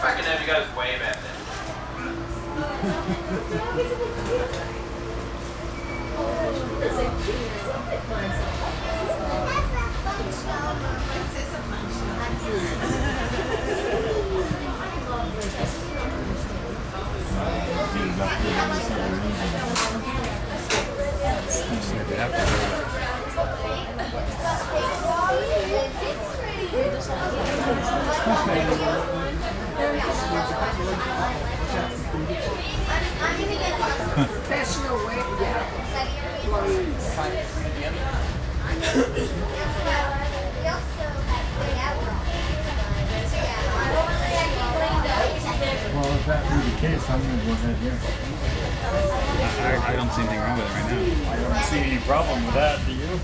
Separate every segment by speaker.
Speaker 1: I can have you guys wave at them.
Speaker 2: Professional way, yeah.
Speaker 3: Well, if that be the case, I'm going to go ahead here.
Speaker 4: I don't see anything wrong with it right now.
Speaker 3: I don't see any problem with that, do you?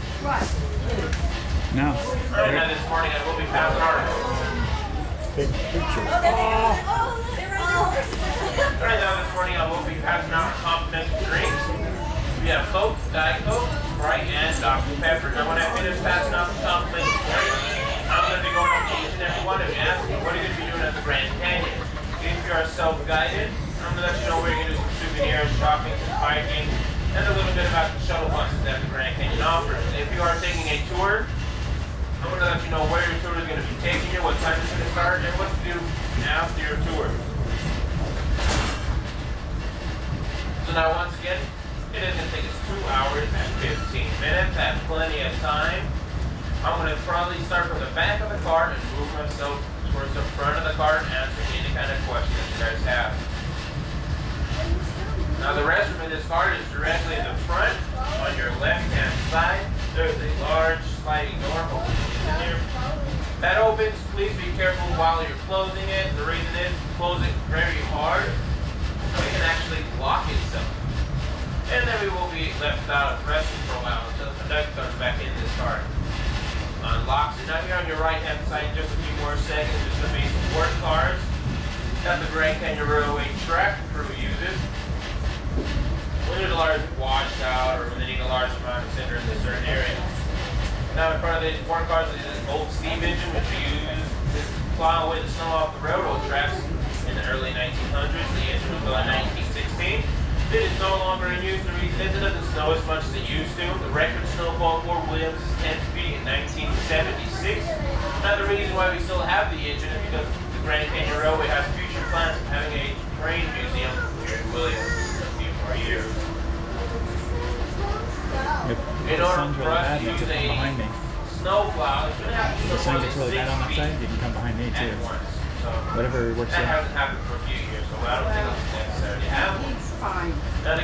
Speaker 4: No.
Speaker 1: Alright, now this morning I will be passing articles.
Speaker 3: Big picture.
Speaker 1: Alright, now this morning I will be passing out complimentary drinks. We have Coke, Diet Coke, Sprite, and Dr. Pepper. Now when I finish passing out the complimentary drinks, I'm going to be going up to each and every one of you and asking what are you going to be doing at the Grand Canyon. If you are self-guided, I'm going to let you know where you're going to do some souvenirs, shopping, some hiking, and a little bit about the shuttle buses that the Grand Canyon offers. If you are taking a tour, I'm going to let you know where your tour is going to be taking you, what time it's going to start, and what to do after your tour. So now once again, it is going to take us 2 hours and 15 minutes. That's plenty of time. I'm going to probably start from the back of the car and move myself towards the front of the car and answer any kind of question that you guys have. Now the restroom in this car is directly in the front. On your left-hand side, there's a large sliding door opening in here. That opens, please be careful while you're closing it. The reason is, close it very hard, it can actually lock itself. And then we will be left without a restroom for a while until the conductor comes back in this car. Unlocks it. Now here on your right-hand side, just a few more seconds, there's going to be some work cars that the Grand Canyon Railway track crew uses. When there's a large washout or when they need a large amount of cinder in a certain area. Now in front of these work cars is an old steam engine which we use to plow away the snow off the railroad tracks in the early 1900s. The engine was built in 1916. It is no longer in use. The reason is it doesn't snow as much as it used to. The record snowfall for Williams is 10 feet in 1976. Now the reason why we still have the engine is because the Grand Canyon Railway has future plans of having a train museum here in Williams in a few more years. In order for us to use a snowplow, it's going to have to be
Speaker 4: The sun
Speaker 1: more than
Speaker 4: gets really
Speaker 1: 6
Speaker 4: bad on that
Speaker 1: feet
Speaker 4: side, you can come behind me
Speaker 1: at
Speaker 4: too.
Speaker 1: once. So
Speaker 4: Whatever works
Speaker 1: that
Speaker 4: out.
Speaker 1: hasn't happened for a few years, so I don't think